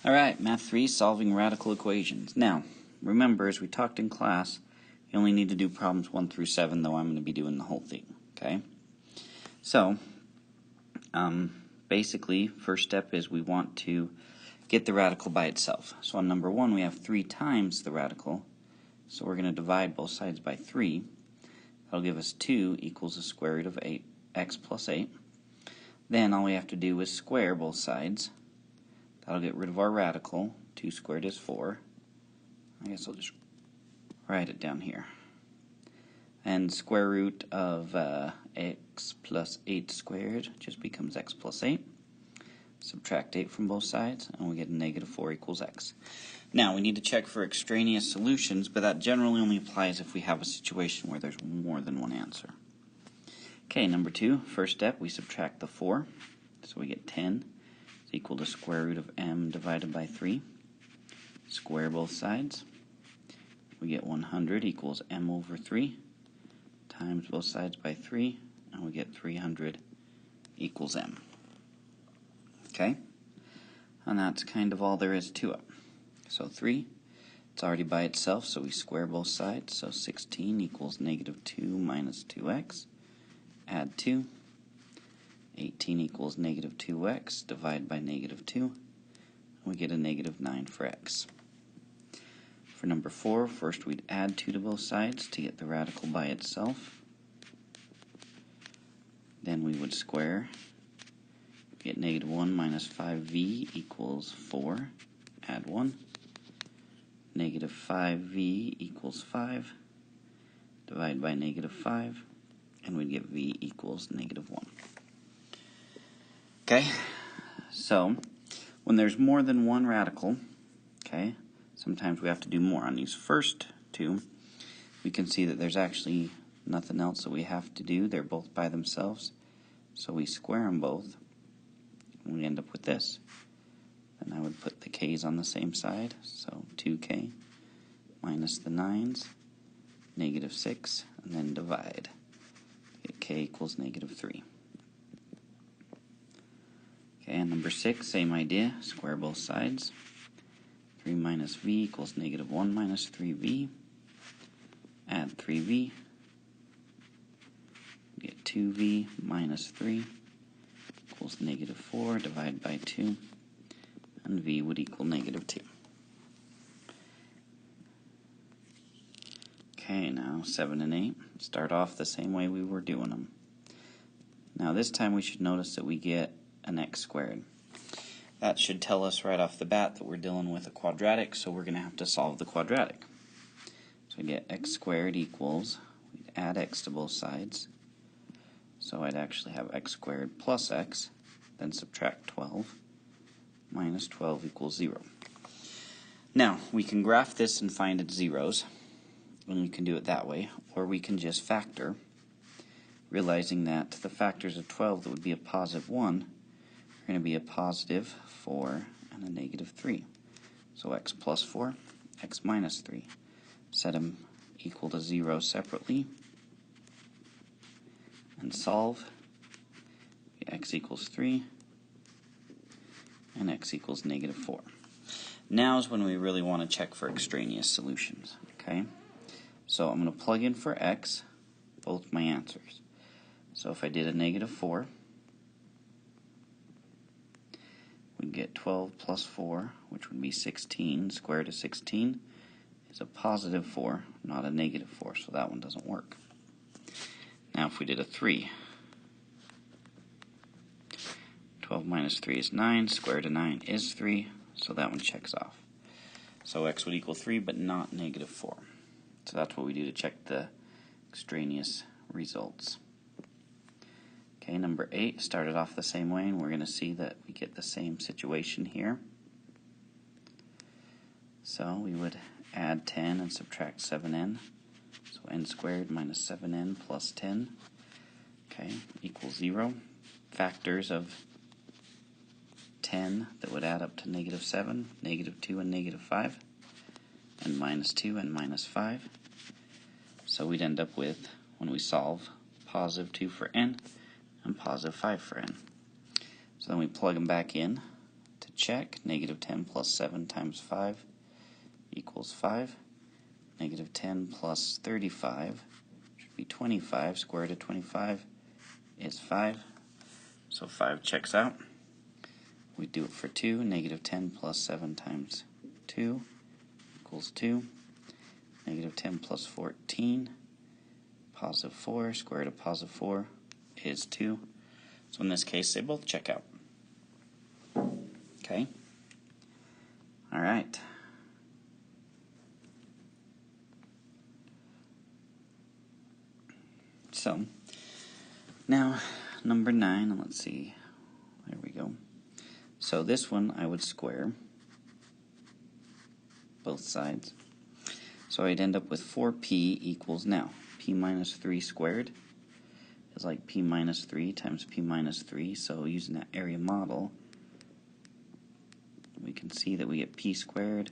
Alright, Math 3, solving radical equations. Now, remember, as we talked in class, you only need to do problems 1 through 7, though I'm going to be doing the whole thing, okay? So, basically, first step is we want to get the radical by itself. So on number 1, we have 3 times the radical, so we're going to divide both sides by 3. That'll give us 2 equals the square root of 8x plus 8. Then all we have to do is square both sides. That'll get rid of our radical. 2 squared is 4. I guess I'll just write it down here. And square root of x plus 8 squared just becomes x plus 8. Subtract 8 from both sides, and we get a negative 4 equals x. Now, we need to check for extraneous solutions, but that generally only applies if we have a situation where there's more than one answer. Okay, number 2, first step, we subtract the 4. So we get 10 is equal to square root of m divided by 3. Square both sides. We get 100 equals m over 3 times both sides by 3, and we get 300 equals m. Okay? And that's kind of all there is to it. So 3, it's already by itself, so we square both sides. So 16 equals negative 2 minus 2x. Add 2. 18 equals negative 2x. Divide by negative 2. And we get a negative 9 for x. For number 4, first we'd add 2 to both sides to get the radical by itself. Then we would square. Get negative 1 minus 5v equals 4. Add 1. Negative 5v equals 5. Divide by negative 5. And we'd get v equals negative 1. Okay, so when there's more than one radical, okay, sometimes we have to do more. On these first two, we can see that there's actually nothing else that we have to do. They're both by themselves. So we square them both, and we end up with this. Then I would put the k's on the same side. So 2k minus the 9's, negative 6, and then divide. Get k equals negative 3. Okay, and number 6, same idea. Square both sides. 3 minus v equals negative 1 minus 3v. Add 3v. Get 2v minus 3 equals negative 4. Divide by 2. And v would equal negative 2. Okay, now 7 and 8 start off the same way we were doing them. Now this time we should notice that we get an x squared. That should tell us right off the bat that we're dealing with a quadratic, so we're going to have to solve the quadratic. So we get x squared equals, we'd add x to both sides. So I'd actually have x squared plus x, then subtract 12. Minus 12 equals 0. Now, we can graph this and find its zeros, and we can do it that way, or we can just factor, realizing that the factors of 12 that would be a positive 1 are going to be a positive 4 and a negative 3. So x plus 4, x minus 3. Set them equal to 0 separately, and solve. X equals 3. And x equals negative 4. Now is when we really want to check for extraneous solutions. Okay, so I'm going to plug in for x both my answers. So if I did a negative 4, we'd get 12 plus 4, which would be 16. Square root of 16 is a positive 4, not a negative 4, so that one doesn't work. Now if we did a 3, 12 minus 3 is 9, square root of 9 is 3, so that one checks off. So x would equal 3, but not negative 4. So that's what we do to check the extraneous results. Okay, number 8 started off the same way, and we're going to see that we get the same situation here. So we would add 10 and subtract 7n. So n squared minus 7n plus 10, okay, equals 0. Factors of 10 that would add up to negative 7, negative 2 and negative 5, and minus 2 and minus 5. So we'd end up with, when we solve, positive 2 for n and positive 5 for n. So then we plug them back in to check. Negative 10 plus 7 times 5 equals 5. Negative 10 plus 35 should be 25. Square root of 25 is 5. So 5 checks out. We do it for 2. Negative 10 plus 7 times 2 equals 2. Negative 10 plus 14, positive 4. Square root of positive 4 is 2. So in this case, they both check out. Okay? All right. So, now, number 9, and let's see. There we go. So this one I would square both sides. So I'd end up with 4p equals, now, p minus 3 squared is like p minus 3 times p minus 3. So using that area model, we can see that we get p squared,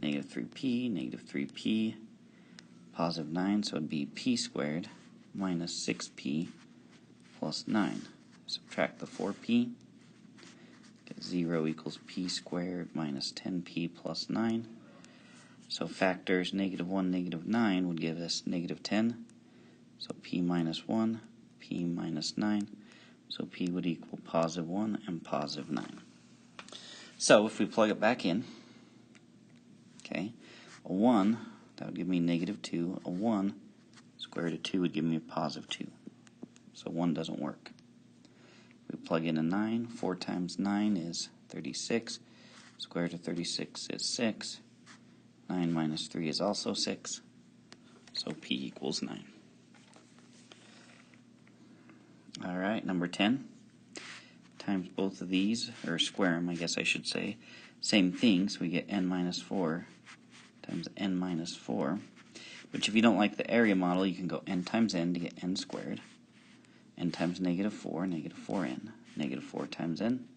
negative 3p, negative 3p, positive 9. So it would be p squared minus 6p plus 9. Subtract the 4p. Get 0 equals p squared minus 10p plus 9. So factors negative 1, negative 9 would give us negative 10. So p minus 1, p minus 9. So p would equal positive 1 and positive 9. So if we plug it back in, okay, a 1, that would give me negative 2. A 1 square root of 2 would give me a positive 2. So 1 doesn't work. We plug in a 9. 4 times 9 is 36. Square root of 36 is 6. 9 minus 3 is also 6. So p equals 9. All right, number 10. Times both of these, or square them, I guess I should say. Same thing, so we get n minus 4 times n minus 4. Which if you don't like the area model, you can go n times n to get n squared. N times negative 4, negative 4n. Negative 4 times n,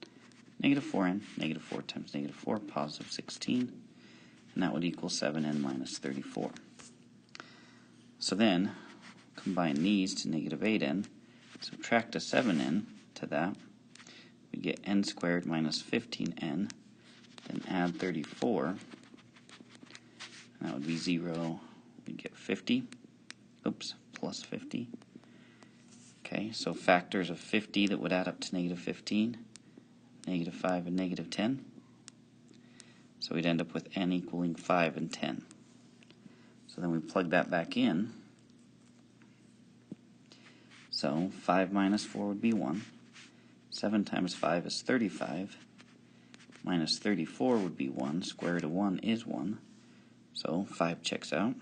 negative 4n. Negative 4 times negative 4, positive 16. And that would equal 7n minus 34. So then, combine these to negative 8n. Subtract a 7n to that. We get n squared minus 15n. Then add 34. And that would be 0. We'd get 50. Oops, plus 50. Okay, so factors of 50 that would add up to negative 15, negative 5, and negative 10. So we'd end up with n equaling 5 and 10. So then we plug that back in. So 5 minus 4 would be 1. 7 times 5 is 35. Minus 34 would be 1. Square root of 1 is 1. So 5 checks out.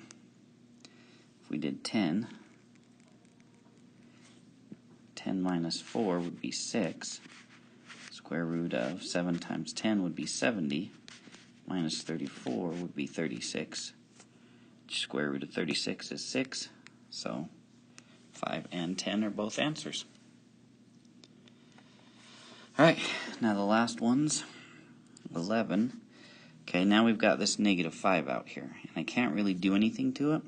If we did 10, 10 minus 4 would be 6. Square root of 7 times 10 would be 70. Minus 34 would be 36. Square root of 36 is 6. So 5 and 10 are both answers. Alright, now the last one's 11. Okay, now we've got this negative 5 out here, and I can't really do anything to it.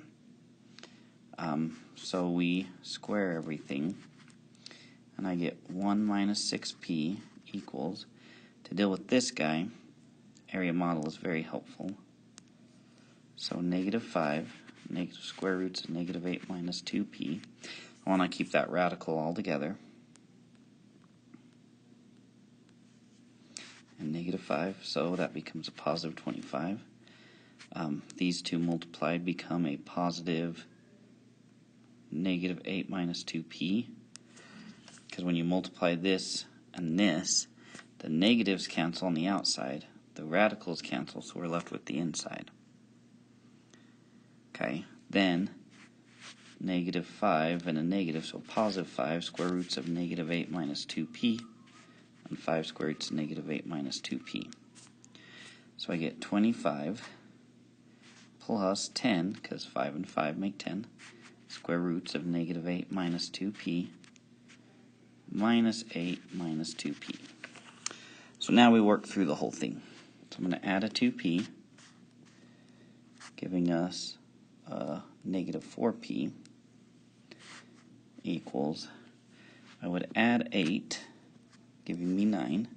So we square everything, and I get 1 minus 6p equals, to deal with this guy, area model is very helpful. So negative 5, negative square roots of negative 8 minus 2p. I want to keep that radical all together. And negative 5, so that becomes a positive 25. These two multiplied become a positive negative 8 minus 2p. Because when you multiply this and this, the negatives cancel on the outside, the radicals cancel, so we're left with the inside. Okay, then negative 5 and a negative, so positive 5, square roots of negative 8 minus 2p, and 5 square roots of negative 8 minus 2p. So I get 25 plus 10, because 5 and 5 make 10, square roots of negative 8 minus 2p, minus 8 minus 2p. So now we work through the whole thing. So I'm going to add a 2p, giving us negative 4p equals, I would add 8, giving me 9.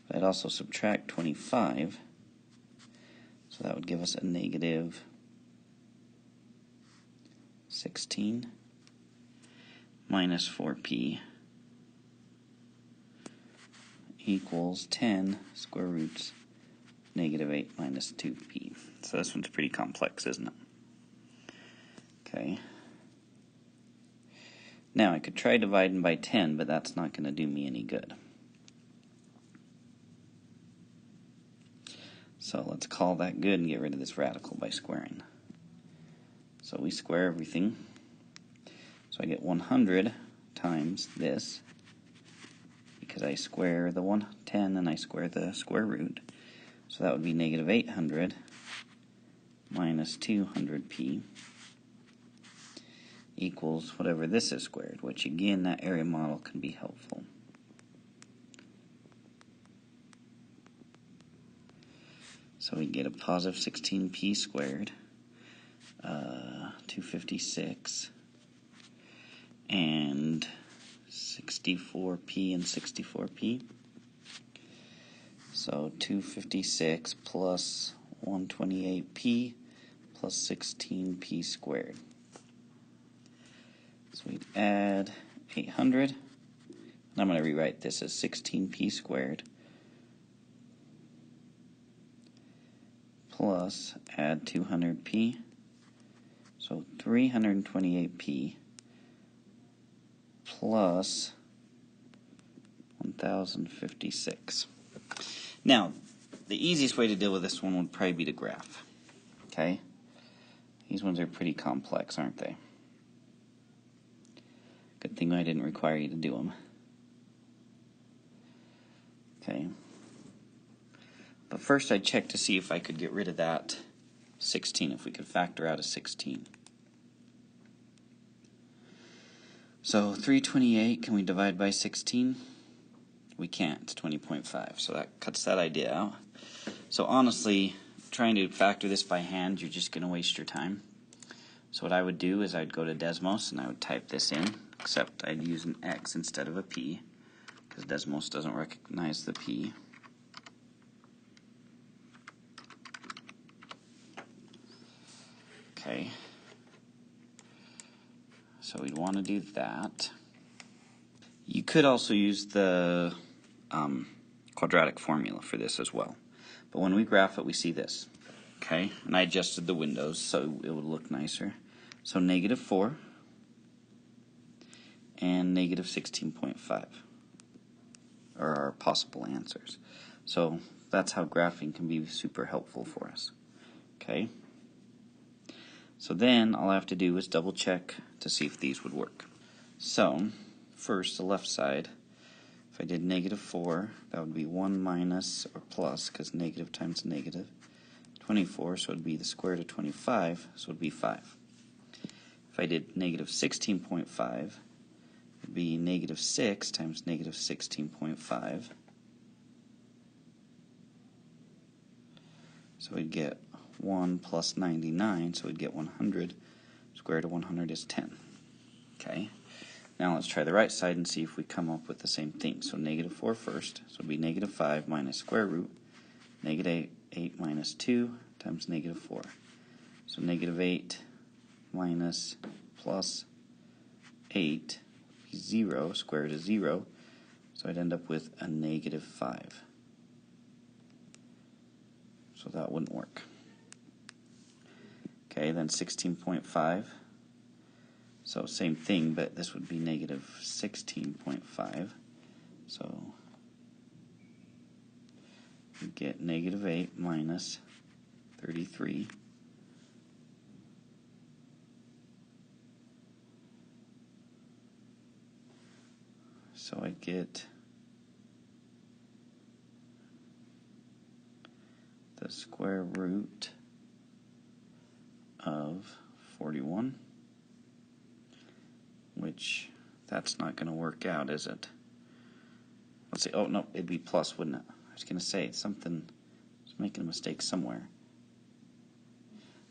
But I'd also subtract 25, so that would give us a negative 16 minus 4p equals 10 square roots negative 8 minus 2p. So this one's pretty complex, isn't it? Okay. Now I could try dividing by 10, but that's not going to do me any good. So let's call that good and get rid of this radical by squaring. So we square everything. So I get 100 times this, because I square the 10 and I square the square root. So that would be negative 800 minus 200p equals whatever this is squared, which again, that area model can be helpful. So we get a positive 16p squared, 256, and 64p and 64p. So 256 plus 128p plus 16p squared. So we'd add 800, and I'm going to rewrite this as 16p squared plus add 200p, so 328p plus 1056. Now, the easiest way to deal with this one would probably be to graph. Okay? These ones are pretty complex, aren't they? Good thing I didn't require you to do them. Okay. But first I'd check to see if I could get rid of that 16, if we could factor out a 16. So 328, can we divide by 16? We can't, it's 20.5, so that cuts that idea out. So honestly, trying to factor this by hand, you're just going to waste your time. So what I would do is I'd go to Desmos and I would type this in, except I'd use an X instead of a P, because Desmos doesn't recognize the P. Okay. So we'd want to do that. You could also use the quadratic formula for this as well. But when we graph it, we see this. Okay, and I adjusted the windows so it would look nicer. So negative 4 and negative 16.5 are our possible answers. So that's how graphing can be super helpful for us. Okay. So then all I have to do is double check to see if these would work. So first, the left side, if I did negative 4, that would be 1 minus or plus, because negative times negative. 24, so it would be the square root of 25, so it would be 5. If I did negative 16.5, it would be negative 6 times negative 16.5. So we'd get 1 plus 99, so we'd get 100. Square root of 100 is 10. Okay. Now let's try the right side and see if we come up with the same thing. So negative 4 first, so it would be negative 5 minus square root, negative 8 minus 2 times negative 4. So negative 8 minus plus 8 would be 0, square root of 0, so I'd end up with a negative 5. So that wouldn't work. Okay, then 16.5. So same thing, but this would be negative 16.5. So we get negative 8 minus 33. So I get the square root of 41, which that's not going to work out, is it? Let's see. Oh, no, it'd be plus, wouldn't it? I was going to say something, I was making a mistake somewhere.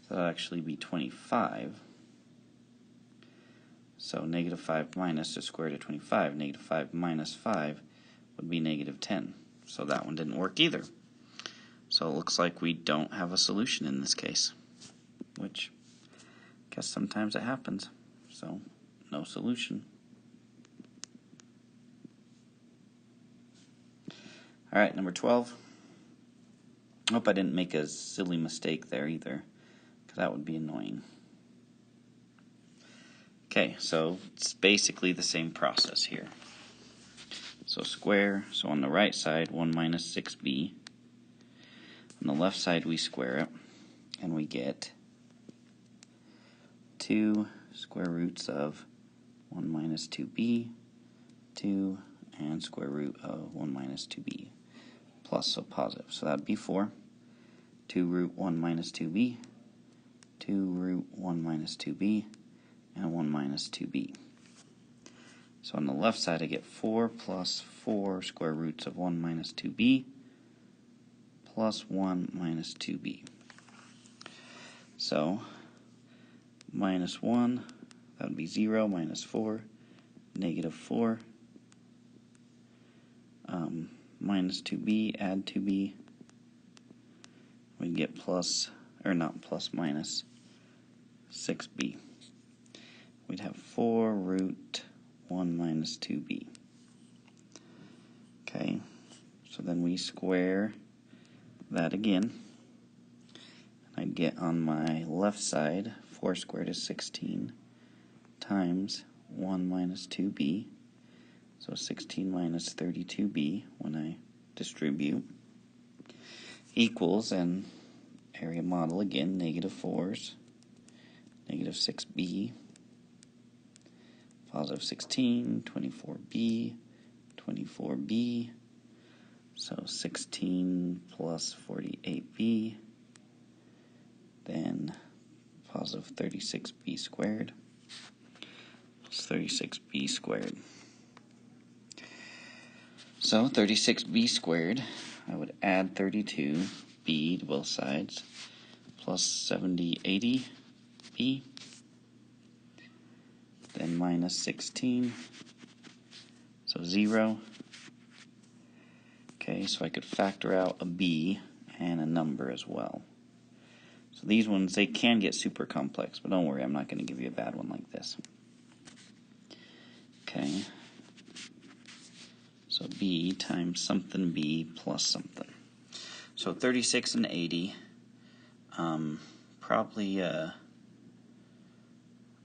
So that'll actually be 25. So negative 5 minus the square root of 25. Negative 5 minus 5 would be negative 10. So that one didn't work either. So it looks like we don't have a solution in this case, which I guess sometimes it happens. So no solution. All right, number 12. I hope I didn't make a silly mistake there either, because that would be annoying. Okay, so it's basically the same process here. So square, so on the right side, 1 minus 6b. On the left side, we square it, and we get 2 square roots of 1 minus 2b, 2, and square root of 1 minus 2b, plus, so positive. So that would be 4. 2 root 1 minus 2b, 2 root 1 minus 2b, and 1 minus 2b. So on the left side, I get 4 plus 4 square roots of 1 minus 2b, plus 1 minus 2b. So minus 1, that would be 0, minus 4, negative 4, minus 2b, add 2b, we get plus, or not plus, minus 6b. We'd have 4 root 1 minus 2b. Okay, so then we square that again. I'd get on my left side, 4 squared is 16 times 1 minus 2b. So 16 minus 32b when I distribute equals, and area model again, negative 4s, negative 6b, positive 16, 24b, 24b, so 16 plus 48b, then positive 36b squared, plus 36b squared. So 36b squared, I would add 32b to both sides, plus 7080b, then minus 16, so 0. Okay, so I could factor out a b and a number as well. So these ones, they can get super complex, but don't worry, I'm not going to give you a bad one like this. Okay, so b times something b plus something. So 36 and 80, probably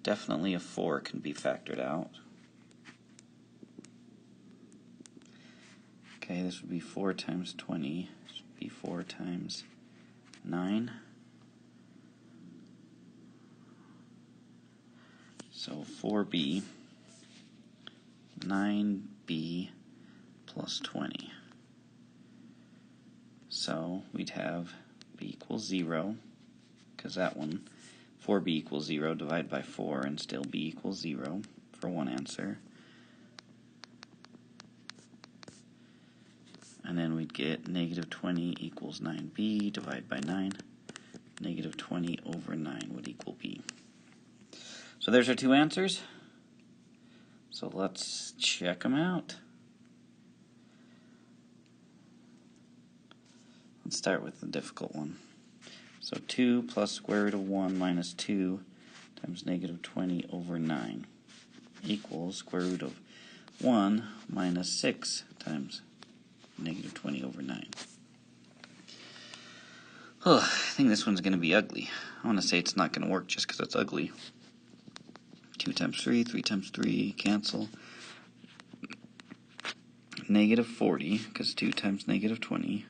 definitely a 4 can be factored out. Okay, this would be 4 times 20, this would be 4 times 9. So 4b, 9b plus 20. So we'd have b equals 0, because that one, 4b equals 0, divide by 4, and still b equals 0 for one answer. And then we'd get negative 20 equals 9b, divide by 9. Negative 20 over 9 would equal b. So there's our two answers. So let's check them out. Let's start with the difficult one. So 2 plus square root of 1 minus 2 times negative 20 over 9 equals square root of 1 minus 6 times negative 20 over 9. Oh, I think this one's going to be ugly. I want to say it's not going to work just because it's ugly. 2 times 3, 3 times 3, cancel. Negative 40, because 2 times negative 20,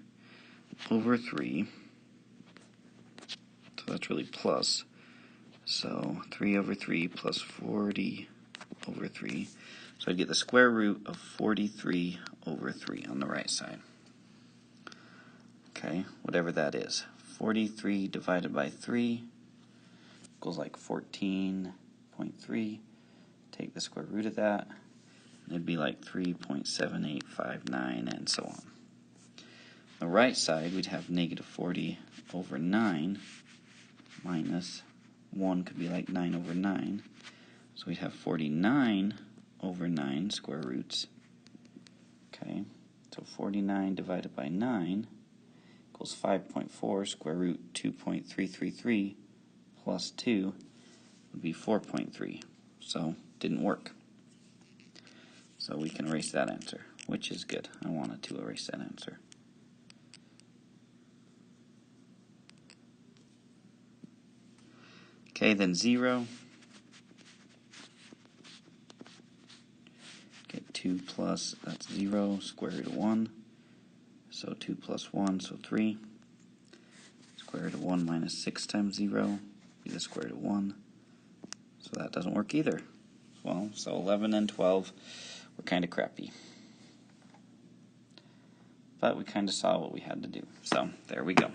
over 3. So that's really plus. So 3 over 3 plus 40 over 3. So I'd get the square root of 43 over 3 on the right side. Okay, whatever that is. 43 divided by 3 equals like 14.3. Take the square root of that. It'd be like 3.7859 and so on. On the right side, we'd have negative 40 over 9 minus 1 could be like 9 over 9. So we'd have 49 over 9 square roots. Okay, So 49 divided by 9 equals 5.4. Square root 2.333 plus 2 would be 4.3. So didn't work. So we can erase that answer, which is good. I wanted to erase that answer. Okay, then 0. Get 2 plus, that's 0, square root of 1. So 2 plus 1, so 3. Square root of 1 minus 6 times 0 be the square root of 1. So that doesn't work either. Well, so 11 and 12 were kind of crappy. But we kind of saw what we had to do. So there we go.